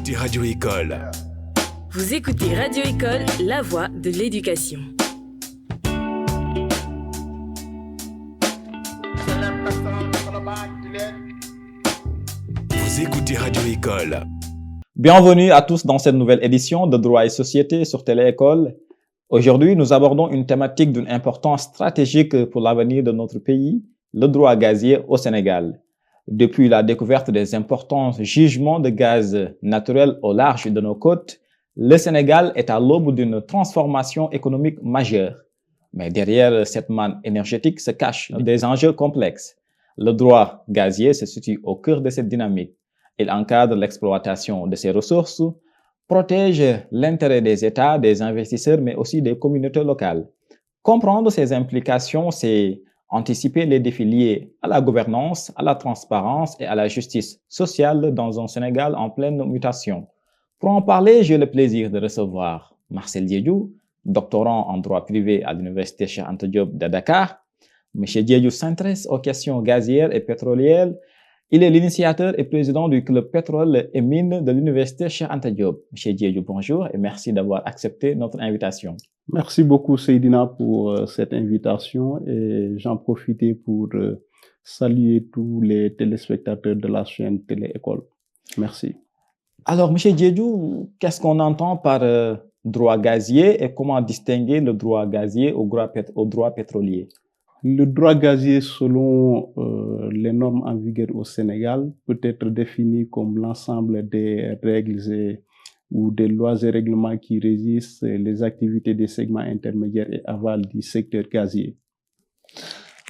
écoutez Radio École. Vous écoutez Radio École, la voix de l'éducation. Vous écoutez Radio École. Bienvenue à tous dans cette nouvelle édition de Droit et Société sur Télé-École. Aujourd'hui, nous abordons une thématique d'une importance stratégique pour l'avenir de notre pays, le droit gazier au Sénégal. Depuis la découverte des importants gisements de gaz naturel au large de nos côtes, le Sénégal est à l'aube d'une transformation économique majeure. Mais derrière cette manne énergétique se cachent des enjeux complexes. Le droit gazier se situe au cœur de cette dynamique. Il encadre l'exploitation de ces ressources, protège l'intérêt des États, des investisseurs, mais aussi des communautés locales. Comprendre ces implications, c'est anticiper les défis liés à la gouvernance, à la transparence et à la justice sociale dans un Sénégal en pleine mutation. Pour en parler, j'ai le plaisir de recevoir Marcel Diédhiou, doctorant en droit privé à l'Université Cheikh Anta Diop de Dakar. Monsieur Diédhiou s'intéresse aux questions gazières et pétrolières. Il est l'initiateur et président du Club Pétrole et Mines de l'Université Cheikh Anta Diop. Monsieur Diédhiou, bonjour et merci d'avoir accepté notre invitation. Merci beaucoup, Seydina, pour cette invitation et j'en profite pour saluer tous les téléspectateurs de la chaîne Télé-École. Merci. Alors, Monsieur Diédhiou, qu'est-ce qu'on entend par droit gazier et comment distinguer le droit gazier au droit pétrolier? Le droit gazier, selon les normes en vigueur au Sénégal, peut être défini comme l'ensemble des règles ou des lois et règlements qui régissent les activités des segments intermédiaires et aval du secteur gazier.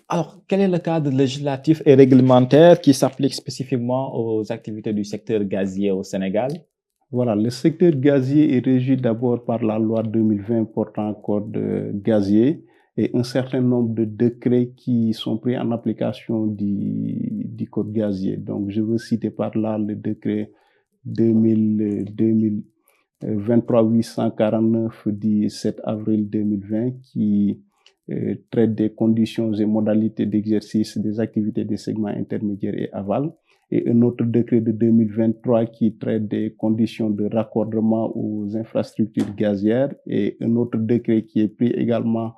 Alors, quel est le cadre législatif et réglementaire qui s'applique spécifiquement aux activités du secteur gazier au Sénégal? Voilà, le secteur gazier est régi d'abord par la loi 2020 portant code gazier et un certain nombre de décrets qui sont pris en application du code gazier. Donc, je veux citer par là le décret 23-849 du 7 avril 2020 qui traite des conditions et modalités d'exercice des activités des segments intermédiaires et aval, et un autre décret de 2023 qui traite des conditions de raccordement aux infrastructures gazières, et un autre décret qui est pris également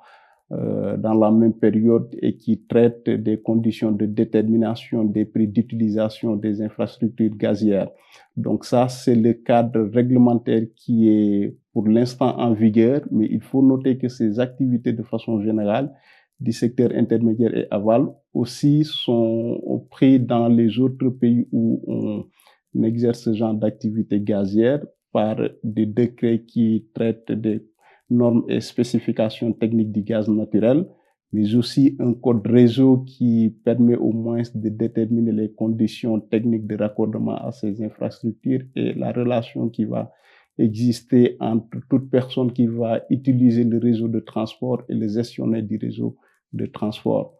dans la même période et qui traite des conditions de détermination des prix d'utilisation des infrastructures gazières. Donc ça, c'est le cadre réglementaire qui est pour l'instant en vigueur, mais il faut noter que ces activités de façon générale du secteur intermédiaire et aval aussi sont prises dans les autres pays où on exerce ce genre d'activité gazière par des décrets qui traitent des normes et spécifications techniques du gaz naturel, mais aussi un code réseau qui permet au moins de déterminer les conditions techniques de raccordement à ces infrastructures et la relation qui va exister entre toute personne qui va utiliser le réseau de transport et les gestionnaires du réseau de transport.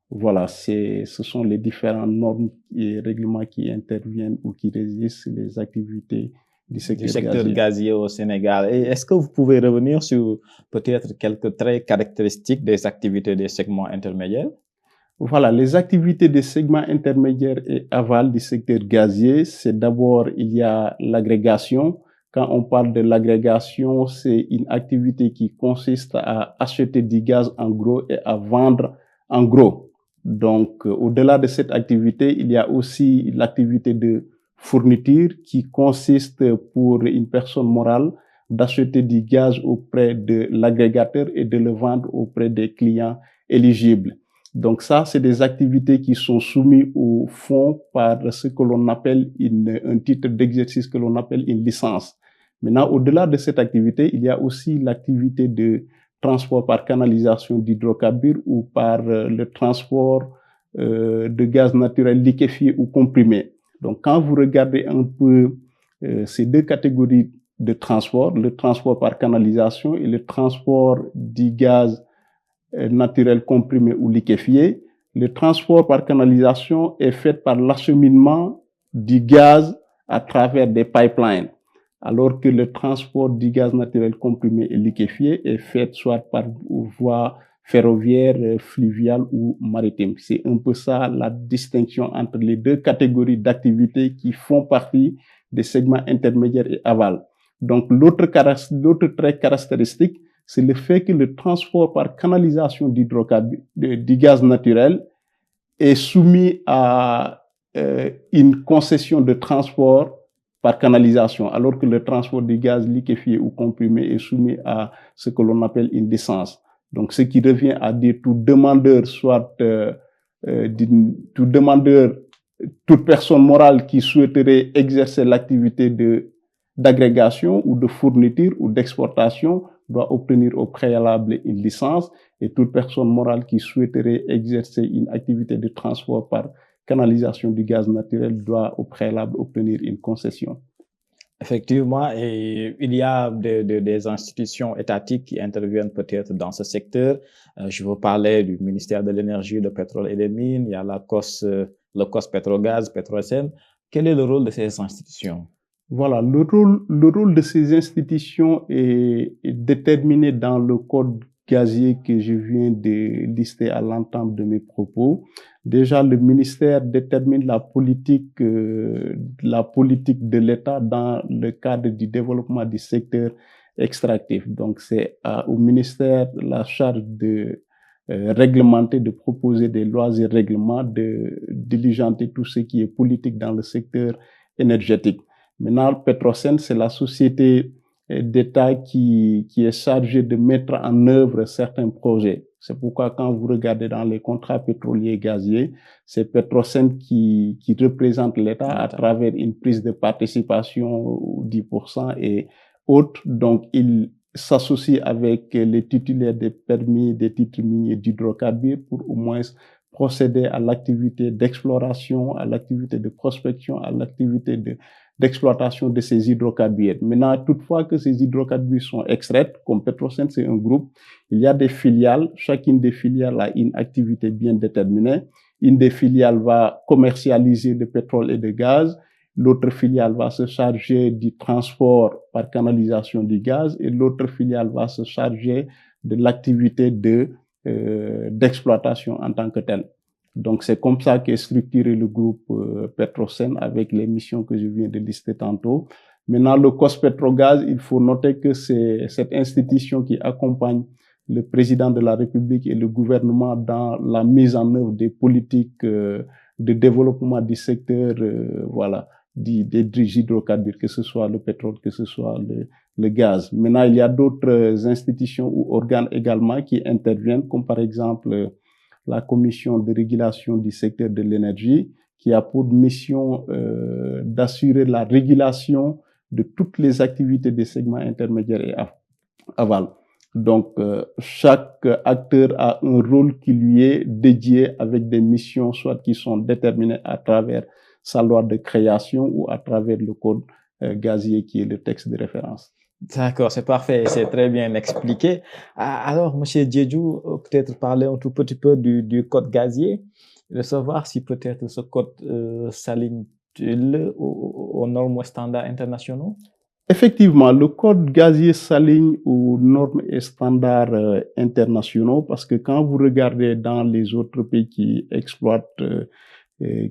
Voilà, ce sont les différentes normes et règlements qui interviennent ou qui régissent les activités du secteur gazier au Sénégal. Et est-ce que vous pouvez revenir sur peut-être quelques traits caractéristiques des activités des segments intermédiaires? Voilà, les activités des segments intermédiaires et aval du secteur gazier, c'est d'abord, il y a l'agrégation. Quand on parle de l'agrégation, c'est une activité qui consiste à acheter du gaz en gros et à vendre en gros. Donc, au-delà de cette activité, il y a aussi l'activité de fourniture qui consiste pour une personne morale d'acheter du gaz auprès de l'agrégateur et de le vendre auprès des clients éligibles. Donc ça, c'est des activités qui sont soumises au fond par ce que l'on appelle un titre d'exercice que l'on appelle une licence. Maintenant, au-delà de cette activité, il y a aussi l'activité de transport par canalisation d'hydrocarbures ou par le transport de gaz naturel liquéfié ou comprimé. Donc, quand vous regardez un peu ces deux catégories de transport, le transport par canalisation et le transport du gaz naturel comprimé ou liquéfié, le transport par canalisation est fait par l'acheminement du gaz à travers des pipelines, alors que le transport du gaz naturel comprimé et liquéfié est fait soit par voie ferroviaire, fluviale ou maritime. C'est un peu ça la distinction entre les deux catégories d'activités qui font partie des segments intermédiaires et aval. Donc, l'autre trait caractéristique, c'est le fait que le transport par canalisation du gaz naturel est soumis à une concession de transport par canalisation, alors que le transport du gaz liquéfié ou comprimé est soumis à ce que l'on appelle une licence. Donc, ce qui revient à dire tout demandeur, toute personne morale qui souhaiterait exercer l'activité d'agrégation ou de fourniture ou d'exportation doit obtenir au préalable une licence, et toute personne morale qui souhaiterait exercer une activité de transport par canalisation du gaz naturel doit au préalable obtenir une concession. Effectivement, et il y a des institutions étatiques qui interviennent peut-être dans ce secteur. Je vous parlais du ministère de l'Énergie, du Pétrole et des Mines, il y a le COS Pétrogaz, Petrosen. Quel est le rôle de ces institutions? Voilà, le rôle de ces institutions est déterminé dans le code gazier que je viens de lister à l'entame de mes propos. Déjà, le ministère détermine la politique de l'État dans le cadre du développement du secteur extractif. Donc, c'est au ministère la charge de réglementer, de proposer des lois et règlements, de diligenter tout ce qui est politique dans le secteur énergétique. Maintenant, Petrosen, c'est la société d'État qui est chargée de mettre en œuvre certains projets. C'est pourquoi quand vous regardez dans les contrats pétroliers et gaziers, c'est Petrosen qui représente l'État à travers une prise de participation 10% et autres. Donc, il s'associe avec les titulaires des permis, des titres miniers d'hydrocarbures pour au moins procéder à l'activité d'exploration, à l'activité de prospection, à l'activité d'exploitation de ces hydrocarbures. Maintenant, toutefois que ces hydrocarbures sont extraits, comme Petrosen, c'est un groupe, il y a des filiales. Chacune des filiales a une activité bien déterminée. Une des filiales va commercialiser le pétrole et le gaz. L'autre filiale va se charger du transport par canalisation du gaz et l'autre filiale va se charger de l'activité d'exploitation en tant que telle. Donc, c'est comme ça qu'est structuré le groupe Petrosen avec les missions que je viens de lister tantôt. Maintenant, le COS Pétrogaz, il faut noter que c'est cette institution qui accompagne le président de la République et le gouvernement dans la mise en œuvre des politiques de développement du secteur, des hydrocarbures, que ce soit le pétrole, que ce soit le gaz. Maintenant, il y a d'autres institutions ou organes également qui interviennent, comme par exemple la Commission de régulation du secteur de l'énergie, qui a pour mission d'assurer la régulation de toutes les activités des segments intermédiaires et aval. Donc, chaque acteur a un rôle qui lui est dédié avec des missions soit qui sont déterminées à travers sa loi de création ou à travers le code gazier qui est le texte de référence. D'accord, c'est parfait, c'est très bien expliqué. Alors, Monsieur Diédhiou, peut-être parler un tout petit peu du code gazier, de savoir si peut-être ce code s'aligne aux normes et standards internationaux. Effectivement, le code gazier s'aligne aux normes et standards internationaux parce que quand vous regardez dans les autres pays qui exploitent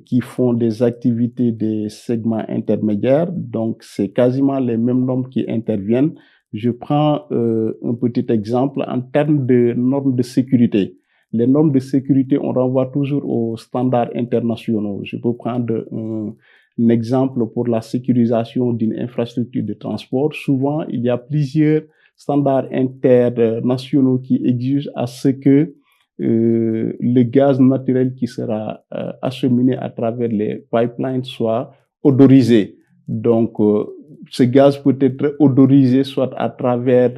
qui font des activités des segments intermédiaires. Donc, c'est quasiment les mêmes normes qui interviennent. Je prends un petit exemple en termes de normes de sécurité. Les normes de sécurité, on renvoie toujours aux standards internationaux. Je peux prendre un exemple pour la sécurisation d'une infrastructure de transport. Souvent, il y a plusieurs standards internationaux qui exigent à ce que le gaz naturel qui sera acheminé à travers les pipelines soit odorisé. Donc, ce gaz peut être odorisé soit à travers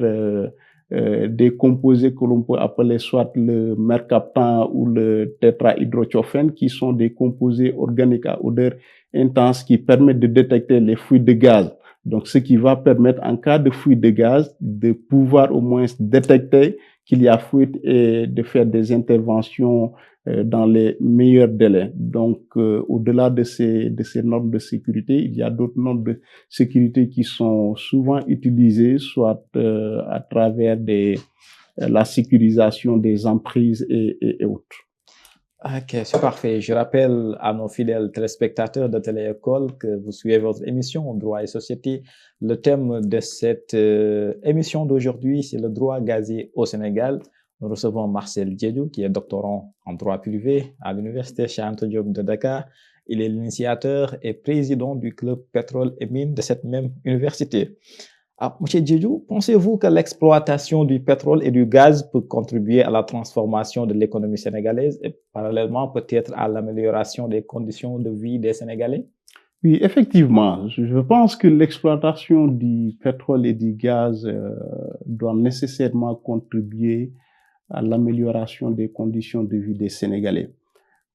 des composés que l'on peut appeler soit le mercaptan ou le tétrahydrothiofène, qui sont des composés organiques à odeur intense qui permettent de détecter les fuites de gaz. Donc, ce qui va permettre, en cas de fuite de gaz, de pouvoir au moins détecter qu'il y a fuite et de faire des interventions dans les meilleurs délais. Donc, au-delà de ces normes de sécurité, il y a d'autres normes de sécurité qui sont souvent utilisées, soit à travers des la sécurisation des emprises et autres. Ok, c'est parfait. Je rappelle à nos fidèles téléspectateurs de Télé-École que vous suivez votre émission Droit et Société. Le thème de cette émission d'aujourd'hui, c'est le droit gazier au Sénégal. Nous recevons Marcel Diédhiou, qui est doctorant en droit privé à l'Université Cheikh Anta Diop de Dakar. Il est l'initiateur et président du club Pétrole et Mines de cette même université. Monsieur Diédhiou, pensez-vous que l'exploitation du pétrole et du gaz peut contribuer à la transformation de l'économie sénégalaise et parallèlement peut-être à l'amélioration des conditions de vie des Sénégalais? Oui, effectivement. Je pense que l'exploitation du pétrole et du gaz doit nécessairement contribuer à l'amélioration des conditions de vie des Sénégalais.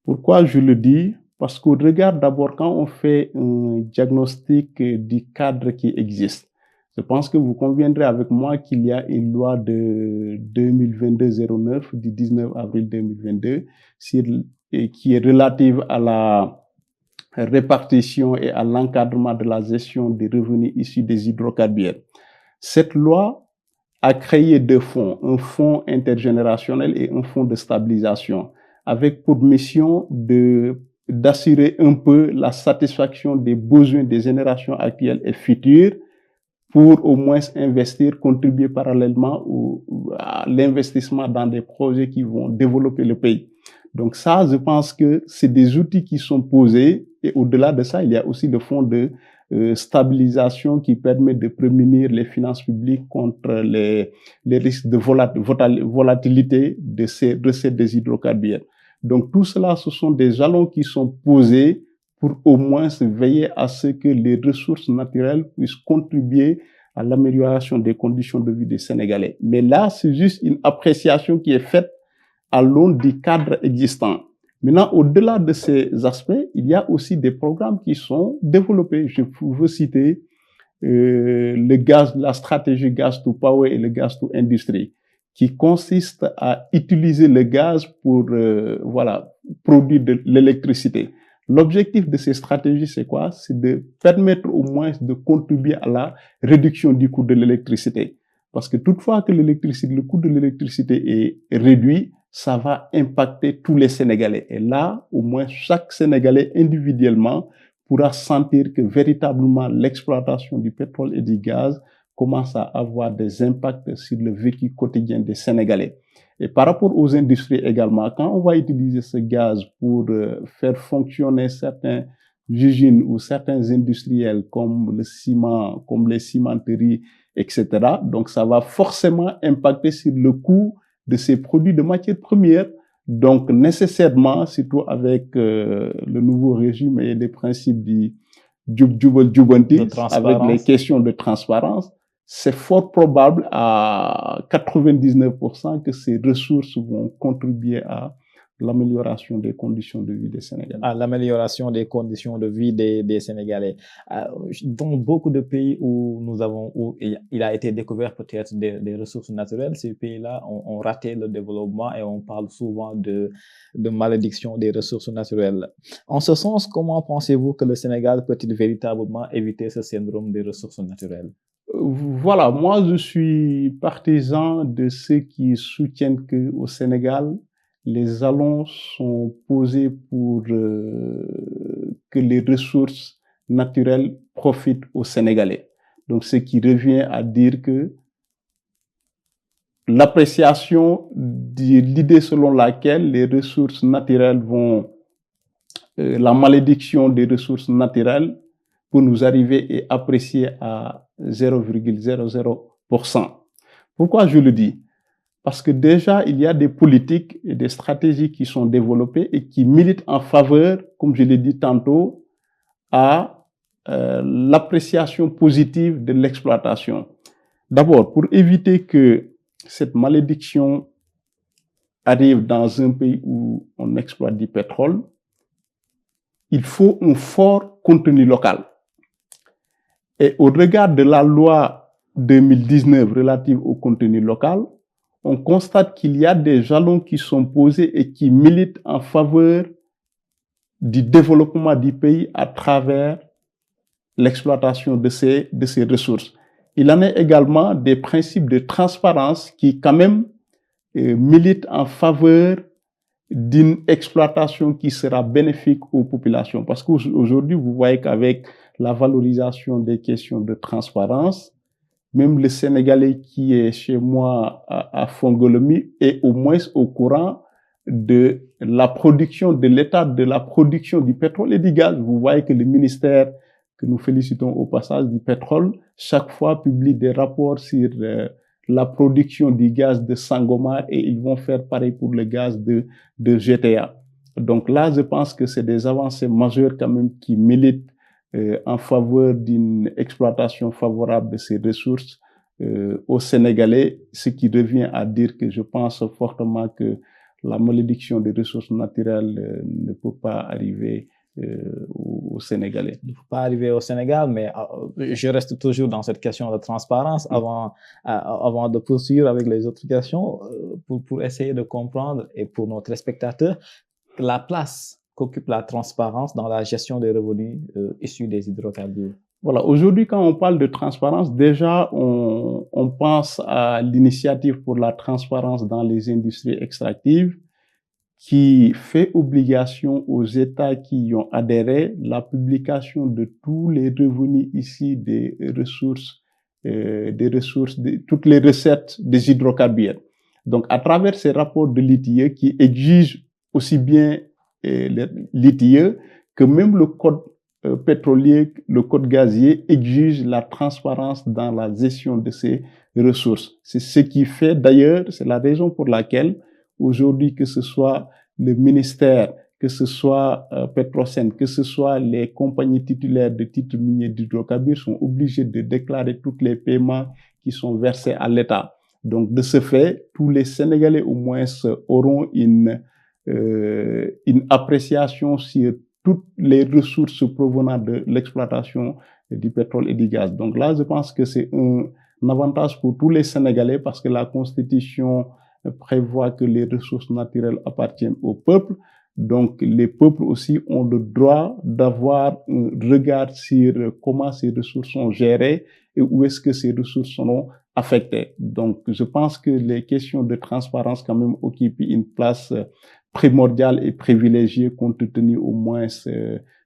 Pourquoi je le dis? Parce qu'au regard d'abord, quand on fait un diagnostic du cadre qui existe, je pense que vous conviendrez avec moi qu'il y a une loi de 2022-09 du 19 avril 2022 qui est relative à la répartition et à l'encadrement de la gestion des revenus issus des hydrocarbures. Cette loi a créé deux fonds, un fonds intergénérationnel et un fonds de stabilisation, avec pour mission d'assurer un peu la satisfaction des besoins des générations actuelles et futures pour au moins investir, contribuer parallèlement à l'investissement dans des projets qui vont développer le pays. Donc ça, je pense que c'est des outils qui sont posés et au-delà de ça, il y a aussi le fonds de stabilisation qui permet de prémunir les finances publiques contre les risques de volatilité de ces recettes des hydrocarbures. Donc tout cela, ce sont des jalons qui sont posés pour au moins veiller à ce que les ressources naturelles puissent contribuer à l'amélioration des conditions de vie des Sénégalais. Mais là, c'est juste une appréciation qui est faite à l'aune du cadre existant. Maintenant, au-delà de ces aspects, il y a aussi des programmes qui sont développés. Je veux citer le gaz, la stratégie Gas to Power et le Gas to Industry, qui consiste à utiliser le gaz pour produire de l'électricité. L'objectif de ces stratégies, c'est quoi? C'est de permettre au moins de contribuer à la réduction du coût de l'électricité. Parce que toutefois que le coût de l'électricité est réduit, ça va impacter tous les Sénégalais. Et là, au moins, chaque Sénégalais individuellement pourra sentir que véritablement l'exploitation du pétrole et du gaz commence à avoir des impacts sur le vécu quotidien des Sénégalais. Et par rapport aux industries également, quand on va utiliser ce gaz pour faire fonctionner certaines usines ou certains industriels comme le ciment, comme les cimenteries, etc., donc ça va forcément impacter sur le coût de ces produits de matières premières. Donc nécessairement, surtout avec le nouveau régime et les principes du Jubal Jubanti, avec les questions de transparence, c'est fort probable à 99% que ces ressources vont contribuer à l'amélioration des conditions de vie des Sénégalais. À l'amélioration des conditions de vie des Sénégalais. Dans beaucoup de pays où il a été découvert peut-être des ressources naturelles, ces pays-là ont raté le développement et on parle souvent de malédiction des ressources naturelles. En ce sens, comment pensez-vous que le Sénégal peut-il véritablement éviter ce syndrome des ressources naturelles? Voilà, moi je suis partisan de ceux qui soutiennent que au Sénégal, les jalons sont posés pour que les ressources naturelles profitent aux Sénégalais. Donc, ce qui revient à dire que l'appréciation de l'idée selon laquelle les ressources naturelles la malédiction des ressources naturelles pour nous arriver et apprécier à 0,00%. Pourquoi je le dis? Parce que déjà, il y a des politiques et des stratégies qui sont développées et qui militent en faveur, comme je l'ai dit tantôt, à l'appréciation positive de l'exploitation. D'abord, pour éviter que cette malédiction arrive dans un pays où on exploite du pétrole, il faut un fort contenu local. Et au regard de la loi 2019 relative au contenu local, on constate qu'il y a des jalons qui sont posés et qui militent en faveur du développement du pays à travers l'exploitation de ces ressources. Il en est également des principes de transparence qui, quand même, milite en faveur d'une exploitation qui sera bénéfique aux populations. Parce qu'aujourd'hui, vous voyez qu'avec la valorisation des questions de transparence, même le Sénégalais qui est chez moi à Fongolemi est au moins au courant de la production de l'état de la production du pétrole et du gaz. Vous voyez que le ministère, que nous félicitons au passage, du pétrole, chaque fois publie des rapports sur la production du gaz de Sangomar et ils vont faire pareil pour le gaz de GTA. Donc là, je pense que c'est des avancées majeures quand même qui militent en faveur d'une exploitation favorable de ces ressources aux Sénégalais, ce qui revient à dire que je pense fortement que la malédiction des ressources naturelles ne peut pas arriver aux Sénégalais. Il ne faut pas arriver au Sénégal, mais je reste toujours dans cette question de transparence avant de poursuivre avec les autres questions pour essayer de comprendre et pour nos téléspectateurs la place qu'occupe la transparence dans la gestion des revenus issus des hydrocarbures. Voilà, aujourd'hui, quand on parle de transparence, déjà, on pense à l'initiative pour la transparence dans les industries extractives qui fait obligation aux États qui y ont adhéré la publication de tous les revenus ici des ressources, toutes les recettes des hydrocarbures. Donc, à travers ces rapports de l'ITIE qui exigent aussi bien l'ITIE que même le code pétrolier, le code gazier exige la transparence dans la gestion de ces ressources. C'est ce qui fait d'ailleurs, c'est la raison pour laquelle aujourd'hui, que ce soit le ministère, que ce soit Petrosen, que ce soit les compagnies titulaires de titres miniers d'hydrocarbures sont obligés de déclarer tous les paiements qui sont versés à l'État. Donc, de ce fait, tous les Sénégalais au moins auront une appréciation sur toutes les ressources provenant de l'exploitation du pétrole et du gaz. Donc là, je pense que c'est un avantage pour tous les Sénégalais parce que la Constitution prévoit que les ressources naturelles appartiennent au peuple. Donc, les peuples aussi ont le droit d'avoir un regard sur comment ces ressources sont gérées et où est-ce que ces ressources seront affectées. Donc, je pense que les questions de transparence quand même occupent une place primordiale et privilégiée compte tenu au moins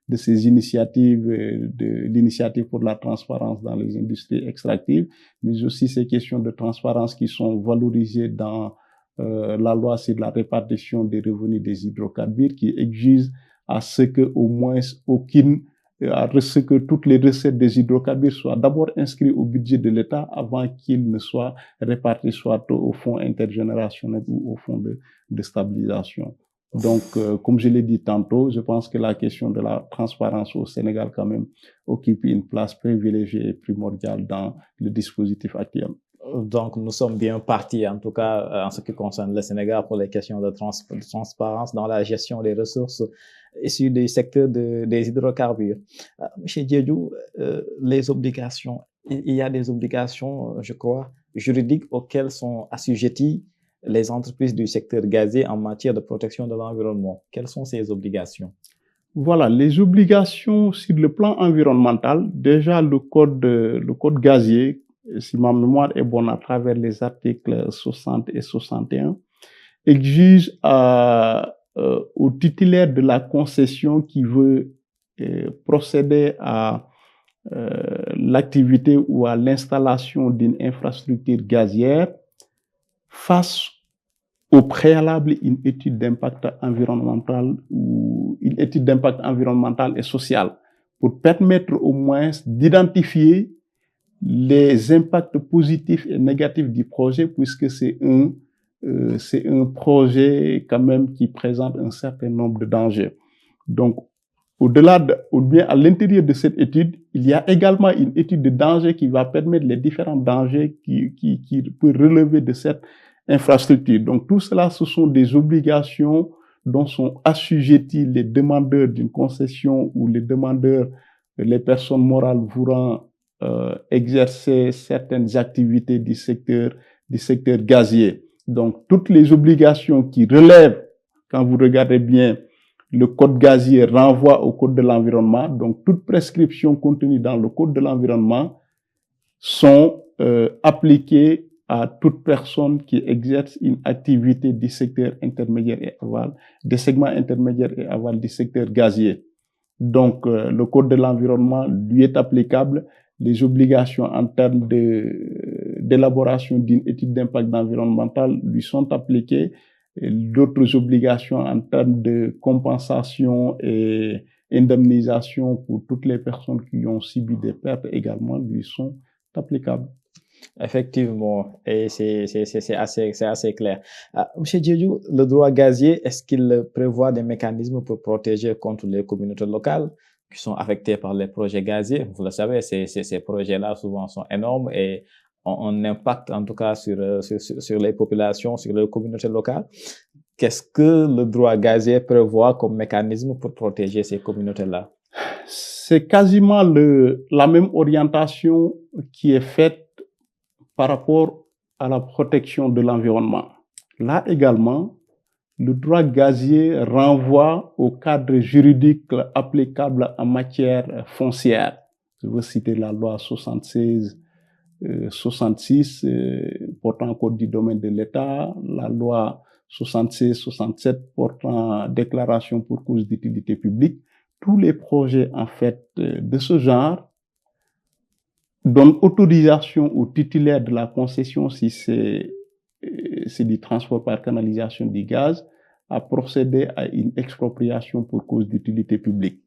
de ces initiatives, de l'initiative pour la transparence dans les industries extractives, mais aussi ces questions de transparence qui sont valorisées dans la loi sur la répartition des revenus des hydrocarbures qui exige à ce que au moins à ce que toutes les recettes des hydrocarbures soient d'abord inscrites au budget de l'État avant qu'ils ne soient répartis soit au fonds intergénérationnel ou au fonds de stabilisation. Donc, comme je l'ai dit tantôt, je pense que la question de la transparence au Sénégal quand même occupe une place privilégiée et primordiale dans le dispositif actuel. Donc, nous sommes bien partis, en tout cas, en ce qui concerne le Sénégal, pour les questions de transparence dans la gestion des ressources issues du secteur des hydrocarbures. Monsieur Diédhiou, les obligations, il y a des obligations, je crois, juridiques auxquelles sont assujetties les entreprises du secteur gazier en matière de protection de l'environnement. Quelles sont ces obligations? Voilà, les obligations sur le plan environnemental, déjà le code gazier, si ma mémoire est bonne, à travers les articles 60 et 61, exige au titulaire de la concession qui veut procéder à l'activité ou à l'installation d'une infrastructure gazière fasse au préalable une étude d'impact environnemental ou une étude d'impact environnemental et social pour permettre au moins d'identifier les impacts positifs et négatifs du projet puisque c'est un projet quand même qui présente un certain nombre de dangers. Donc, ou bien à l'intérieur de cette étude, il y a également une étude de danger qui va permettre les différents dangers qui peuvent relever de cette infrastructure. Donc, tout cela, ce sont des obligations dont sont assujettis les demandeurs d'une concession ou les personnes morales voulant exercer certaines activités du secteur gazier. Donc, toutes les obligations qui relèvent, quand vous regardez bien, le code gazier renvoie au code de l'environnement. Donc, toute prescription contenue dans le code de l'environnement sont appliquées à toute personne qui exerce une activité du secteur intermédiaire et aval, des segments intermédiaires et aval du secteur gazier. Donc, le Code de l'environnement lui est applicable. Les obligations en termes d'élaboration d'une étude d'impact environnemental lui sont appliquées. D'autres obligations en termes de compensation et indemnisation pour toutes les personnes qui ont subi des pertes également lui sont applicables. Effectivement, et c'est assez clair. Monsieur Diédhiou, le droit gazier, est-ce qu'il prévoit des mécanismes pour protéger contre les communautés locales qui sont affectées par les projets gaziers? Vous le savez, ces projets-là souvent sont énormes et ont un impact en tout cas sur les populations, sur les communautés locales. Qu'est-ce que le droit gazier prévoit comme mécanisme pour protéger ces communautés-là? C'est quasiment la même orientation qui est faite par rapport à la protection de l'environnement. Là également, le droit gazier renvoie au cadre juridique applicable en matière foncière. Je veux citer la loi 76-66 portant code du domaine de l'État, la loi 76-67 portant déclaration pour cause d'utilité publique. Tous les projets en fait de ce genre donne autorisation au titulaire de la concession, si c'est du transport par canalisation du gaz, à procéder à une expropriation pour cause d'utilité publique.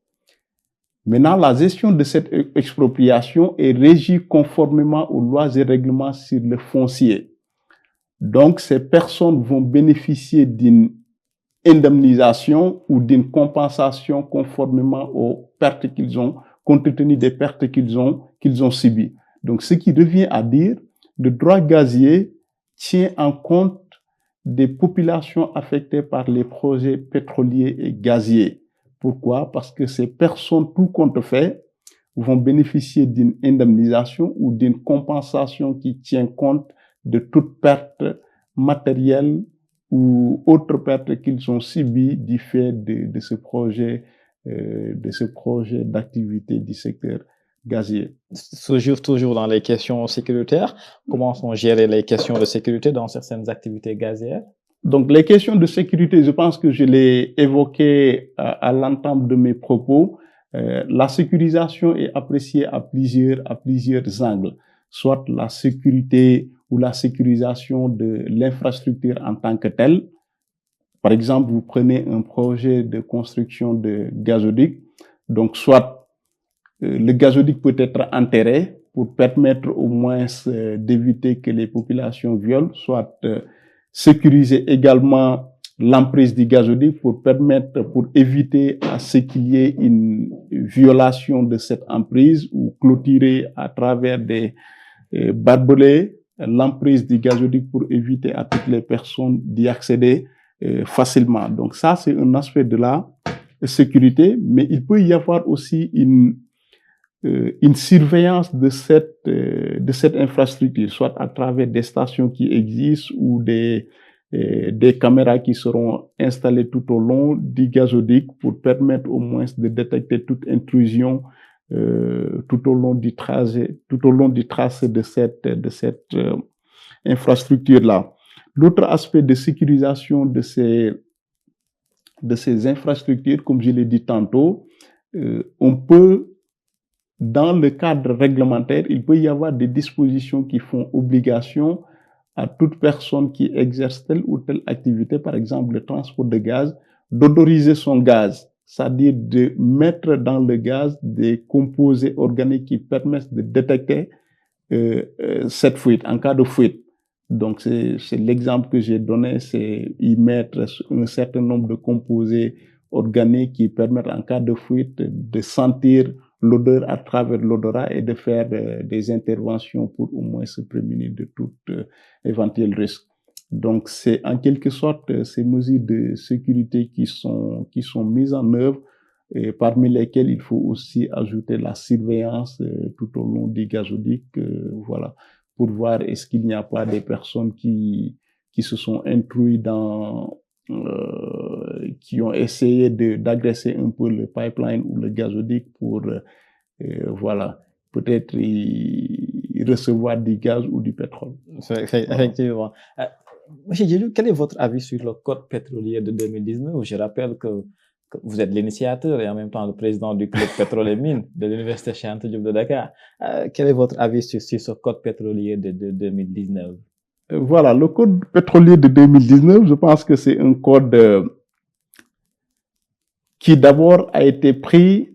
Maintenant, la gestion de cette expropriation est régie conformément aux lois et règlements sur le foncier. Donc, ces personnes vont bénéficier d'une indemnisation ou d'une compensation conformément aux pertes qu'ils ont, compte tenu des pertes qu'ils ont subies. Donc, ce qui revient à dire, le droit gazier tient en compte des populations affectées par les projets pétroliers et gaziers. Pourquoi? Parce que ces personnes, tout compte fait, vont bénéficier d'une indemnisation ou d'une compensation qui tient compte de toute perte matérielle ou autre perte qu'ils ont subies du fait de ce projet d'activité du secteur gazier. Toujours dans les questions sécuritaires, comment sont gérées les questions de sécurité dans certaines activités gazières? Donc, les questions de sécurité, je pense que je l'ai évoqué à l'entame de mes propos. La sécurisation est appréciée à plusieurs angles, soit la sécurité ou la sécurisation de l'infrastructure en tant que telle. Par exemple, vous prenez un projet de construction de gazoduc, donc soit le gazoduc peut être enterré pour permettre au moins d'éviter que les populations violent, soit sécuriser également l'emprise du gazoduc pour éviter à ce qu'il y ait une violation de cette emprise ou clôturer à travers des barbelés l'emprise du gazoduc pour éviter à toutes les personnes d'y accéder facilement. Donc ça, c'est un aspect de la sécurité, mais il peut y avoir aussi une surveillance de cette infrastructure, soit à travers des stations qui existent ou des caméras qui seront installées tout au long du gazoduc pour permettre au moins de détecter toute intrusion tout au long du tracé de cette infrastructure-là. L'autre aspect de sécurisation de ces infrastructures, comme je l'ai dit tantôt, on peut, dans le cadre réglementaire, il peut y avoir des dispositions qui font obligation à toute personne qui exerce telle ou telle activité, par exemple le transport de gaz, d'odoriser son gaz, c'est-à-dire de mettre dans le gaz des composés organiques qui permettent de détecter cette fuite, en cas de fuite. Donc, c'est l'exemple que j'ai donné, c'est y mettre un certain nombre de composés organiques qui permettent, en cas de fuite, de sentir l'odeur à travers l'odorat et de faire des interventions pour au moins se prémunir de tout éventuel risque. Donc, c'est en quelque sorte ces mesures de sécurité qui sont mises en œuvre et parmi lesquelles il faut aussi ajouter la surveillance tout au long du gazoduc, voilà, pour voir est-ce qu'il n'y a pas des personnes qui se sont intruies qui ont essayé d'agresser un peu le pipeline ou le gazoduc pour, voilà, peut-être y recevoir du gaz ou du pétrole. Effectivement. Monsieur Djedjou, quel est votre avis sur le code pétrolier de 2019? Je rappelle que vous êtes l'initiateur et en même temps le président du club pétrole et mines de l'université Cheikh Anta Diop de Dakar. Quel est votre avis sur ce code pétrolier de 2019? Voilà, le code pétrolier de 2019, je pense que c'est un code qui d'abord a été pris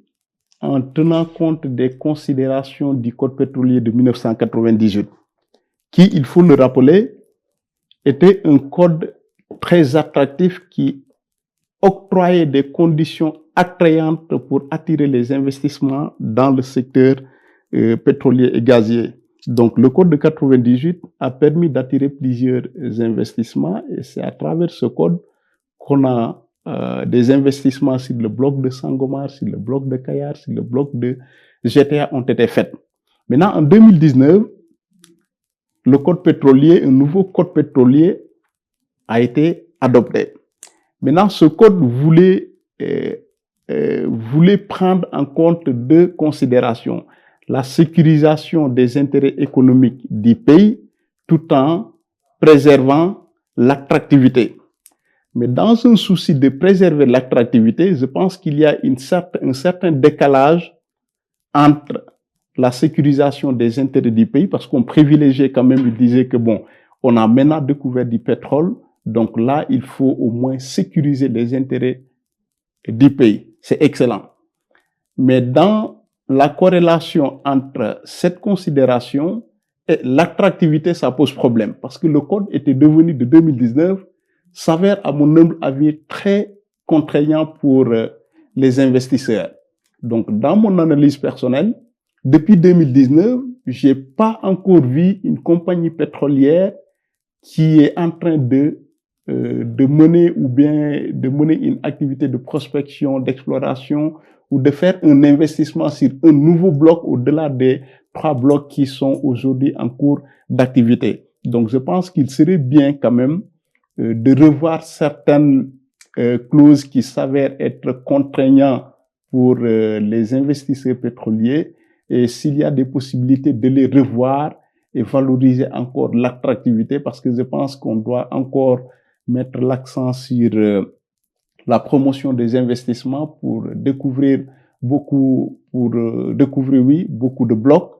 en tenant compte des considérations du code pétrolier de 1998, qui, il faut le rappeler, était un code très attractif qui octroyait des conditions attrayantes pour attirer les investissements dans le secteur pétrolier et gazier. Donc, le code de 98 a permis d'attirer plusieurs investissements et c'est à travers ce code qu'on a des investissements sur le bloc de Sangomar, sur le bloc de Kayar, sur le bloc de GTA ont été faits. Maintenant, en 2019, le code pétrolier, un nouveau code pétrolier a été adopté. Maintenant, ce code voulait prendre en compte deux considérations. La sécurisation des intérêts économiques du pays tout en préservant l'attractivité. Mais dans un souci de préserver l'attractivité, je pense qu'il y a un certain décalage entre la sécurisation des intérêts du pays, parce qu'on privilégiait quand même, il disait que bon, on a maintenant découvert du pétrole, donc là, il faut au moins sécuriser les intérêts du pays. C'est excellent. Mais dans la corrélation entre cette considération et l'attractivité, ça pose problème, parce que le code était devenu de 2019, s'avère à mon humble avis très contraignant pour les investisseurs. Donc, dans mon analyse personnelle, depuis 2019, j'ai pas encore vu une compagnie pétrolière qui est en train de mener une activité de prospection, d'exploration ou de faire un investissement sur un nouveau bloc au-delà des 3 blocs qui sont aujourd'hui en cours d'activité. Donc, je pense qu'il serait bien quand même de revoir certaines clauses qui s'avèrent être contraignantes pour les investisseurs pétroliers et s'il y a des possibilités de les revoir et valoriser encore l'attractivité, parce que je pense qu'on doit encore mettre l'accent sur la promotion des investissements pour découvrir beaucoup de blocs,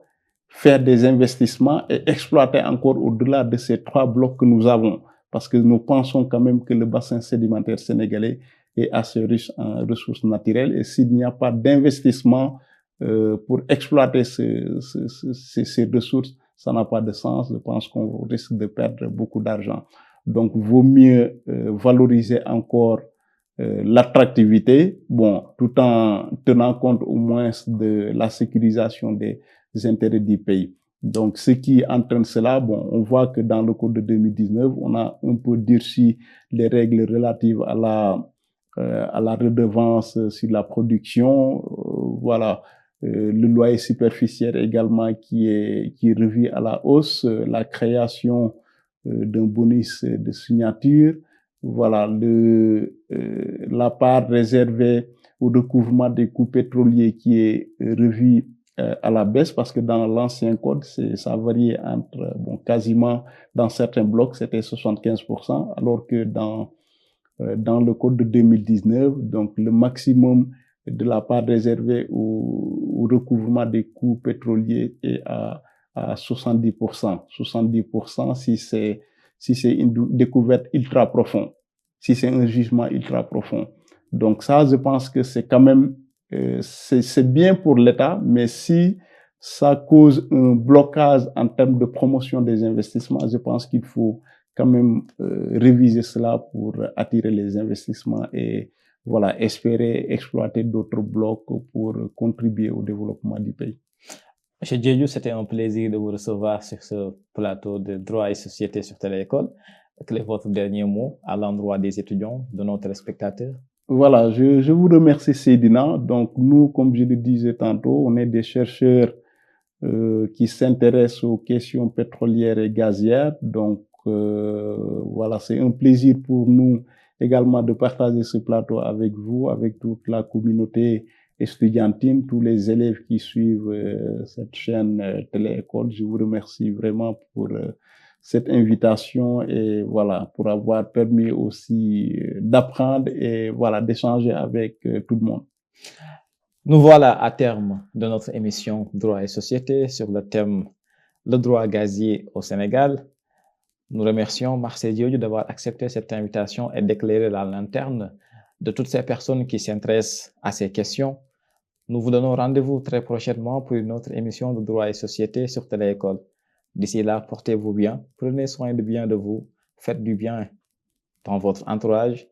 faire des investissements et exploiter encore au-delà de ces 3 blocs que nous avons. Parce que nous pensons quand même que le bassin sédimentaire sénégalais est assez riche en ressources naturelles et s'il n'y a pas d'investissement pour exploiter ces ressources, ça n'a pas de sens. Je pense qu'on risque de perdre beaucoup d'argent. Donc, vaut mieux valoriser encore l'attractivité, bon, tout en tenant compte au moins de la sécurisation des intérêts du pays. Donc, ce qui entraîne cela, bon, on voit que dans le code de 2019, on a un peu durci les règles relatives à la redevance sur la production, voilà, le loyer superficiel également qui est revu à la hausse, la création d'un bonus de signature, voilà, la part réservée au recouvrement des coûts pétroliers qui est revue à la baisse, parce que dans l'ancien code, ça variait entre, bon, quasiment dans certains blocs, c'était 75%, alors que dans le code de 2019, donc le maximum de la part réservée au recouvrement des coûts pétroliers est à 70%. 70% si c'est une découverte ultra profonde, si c'est un jugement ultra profond. Donc ça, je pense que c'est quand même c'est bien pour l'État, mais si ça cause un blocage en termes de promotion des investissements, je pense qu'il faut quand même réviser cela pour attirer les investissements et voilà, espérer exploiter d'autres blocs pour contribuer au développement du pays. Monsieur Djedjou, c'était un plaisir de vous recevoir sur ce plateau de droit et société sur Téléécole. Quel est votre dernier mot à l'endroit des étudiants, de nos téléspectateurs? Voilà, je vous remercie Seydina. Donc nous, comme je le disais tantôt, on est des chercheurs qui s'intéressent aux questions pétrolières et gazières. Donc voilà, c'est un plaisir pour nous également de partager ce plateau avec vous, avec toute la communauté estudiantine, tous les élèves qui suivent cette chaîne Téléécole. Je vous remercie vraiment pour cette invitation et voilà, pour avoir permis aussi d'apprendre et voilà, d'échanger avec tout le monde. Nous voilà à terme de notre émission Droit et Société sur le thème le droit gazier au Sénégal. Nous remercions Marcel Diodju d'avoir accepté cette invitation et d'éclairer la lanterne de toutes ces personnes qui s'intéressent à ces questions. Nous vous donnons rendez-vous très prochainement pour une autre émission de Droit et Société sur Télé-École. D'ici là, portez-vous bien, prenez soin de vous, faites du bien dans votre entourage.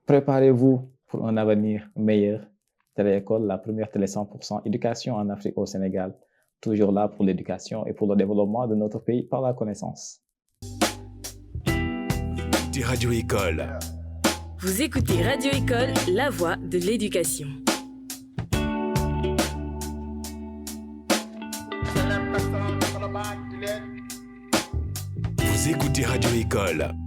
Préparez-vous pour un avenir meilleur. Télé-École, la première télé 100% éducation en Afrique au Sénégal, toujours là pour l'éducation et pour le développement de notre pays par la connaissance. Radio École. Vous écoutez Radio École, la voix de l'éducation. Vous écoutez Radio École.